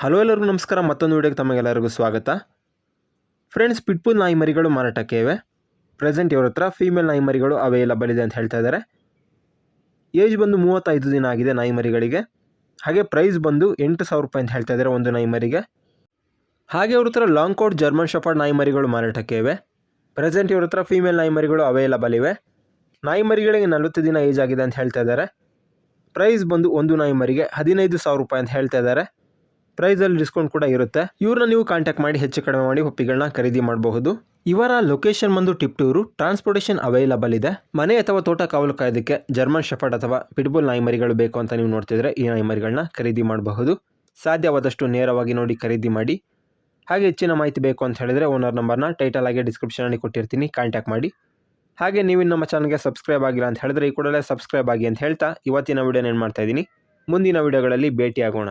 Hello ಎಲ್ಲರಿಗೂ ನಮಸ್ಕಾರ. ಮತ್ತೊಂದು ವಿಡಿಯೋಗೆ ತಮಗೆಲ್ಲರಿಗೂ ಸ್ವಾಗತ. ಫ್ರೆಂಡ್ಸ್, ಪಿಟ್ಬುಲ್ ನಾಯಿ ಮರಿಗಳು ಮಾರಾಟಕ್ಕೆ ಇವೆ. ಪ್ರೆಸೆಂಟ್ ಇವ್ರ ಹತ್ರ ಫೀಮೇಲ್ ನಾಯಿ ಮರಿಗಳು ಅವೈಲಬಲ್ ಇದೆ ಅಂತ ಹೇಳ್ತಾ ಇದ್ದಾರೆ. ಏಜ್ ಬಂದು 35 ದಿನ ಆಗಿದೆ ನಾಯಿ ಮರಿಗಳಿಗೆ. ಹಾಗೆ ಪ್ರೈಸ್ ಬಂದು 8,000 ರೂಪಾಯಿ ಅಂತ ಹೇಳ್ತಾ ಇದ್ದಾರೆ ಒಂದು ನಾಯಿ ಮರಿಗೆ. ಹಾಗೆ ಇವ್ರ ಹತ್ರ ಲಾಂಗ್ ಕೋಟ್ ಜರ್ಮನ್ ಶೆಫರ್ಡ್ ನಾಯಿ ಮರಿಗಳು ಮಾರಾಟಕ್ಕೆ ಇವೆ. ಪ್ರೆಸೆಂಟ್ ಇವ್ರ ಹತ್ರ ಫೀಮೇಲ್ ನಾಯಿ ಮರಿಗಳು ಅವೈಲಬಲ್ ಇವೆ. ನಾಯಿ ಮರಿಗಳಿಗೆ 40 ದಿನ ಏಜ್ ಆಗಿದೆ ಅಂತ ಹೇಳ್ತಾ ಇದ್ದಾರೆ. ಪ್ರೈಸ್ ಬಂದು ಒಂದು ನಾಯಿ ಮರಿಗೆ 15,000 ರೂಪಾಯಿ ಅಂತ ಹೇಳ್ತಾ ಇದ್ದಾರೆ. ಪ್ರೈಸಲ್ಲಿ ಡಿಸ್ಕೌಂಟ್ ಕೂಡ ಇರುತ್ತೆ. ಇವ್ರನ್ನ ನೀವು ಕಾಂಟ್ಯಾಕ್ಟ್ ಮಾಡಿ ಹೆಚ್ಚು ಕಡಿಮೆ ಮಾಡಿ ಹೊಪ್ಪಿಗಳನ್ನ ಖರೀದಿ ಮಾಡಬಹುದು. ಇವರ ಲೊಕೇಶನ್ ಬಂದು ಟಿಪ್ಟೂರು. ಟ್ರಾನ್ಸ್ಪೋರ್ಟೇಷನ್ ಅವೈಲಬಲ್ ಇದೆ. ಮನೆ ಅಥವಾ ತೋಟ ಕಾವಲು ಕಾಯೋದಕ್ಕೆ ಜರ್ಮನ್ ಶೆಫರ್ಡ್ ಅಥವಾ ಪಿಟ್ಬುಲ್ ನಾಯಿ ಮರಿಗಳು ಬೇಕು ಅಂತ ನೀವು ನೋಡ್ತಿದ್ರೆ ಈ ನಾಯಿ ಮರಿಗಳನ್ನ ಖರೀದಿ ಮಾಡಬಹುದು. ಸಾಧ್ಯವಾದಷ್ಟು ನೇರವಾಗಿ ನೋಡಿ ಖರೀದಿ ಮಾಡಿ. ಹಾಗೆ ಹೆಚ್ಚಿನ ಮಾಹಿತಿ ಬೇಕು ಅಂತ ಹೇಳಿದರೆ ಓನರ್ ನಂಬರ್ನ ಟೈಟಲ್ ಆಗಿ ಡಿಸ್ಕ್ರಿಪ್ಷನಲ್ಲಿ ಕೊಟ್ಟಿರ್ತೀನಿ, ಕಾಂಟ್ಯಾಕ್ಟ್ ಮಾಡಿ. ಹಾಗೆ ನೀವು ನಮ್ಮ ಚಾನಲ್ಗೆ ಸಬ್ಸ್ಕ್ರೈಬ್ ಆಗಿಲ್ಲ ಅಂತ ಹೇಳಿದ್ರೆ ಈ ಕೂಡಲೇ ಸಬ್ಸ್ಕ್ರೈಬ್ ಆಗಿ ಅಂತ ಹೇಳ್ತಾ ಇವತ್ತಿನ ವಿಡಿಯೋನ ಏನು ಮಾಡ್ತಾ ಇದ್ದೀನಿ. ಮುಂದಿನ ವಿಡಿಯೋಗಳಲ್ಲಿ ಭೇಟಿಯಾಗೋಣ.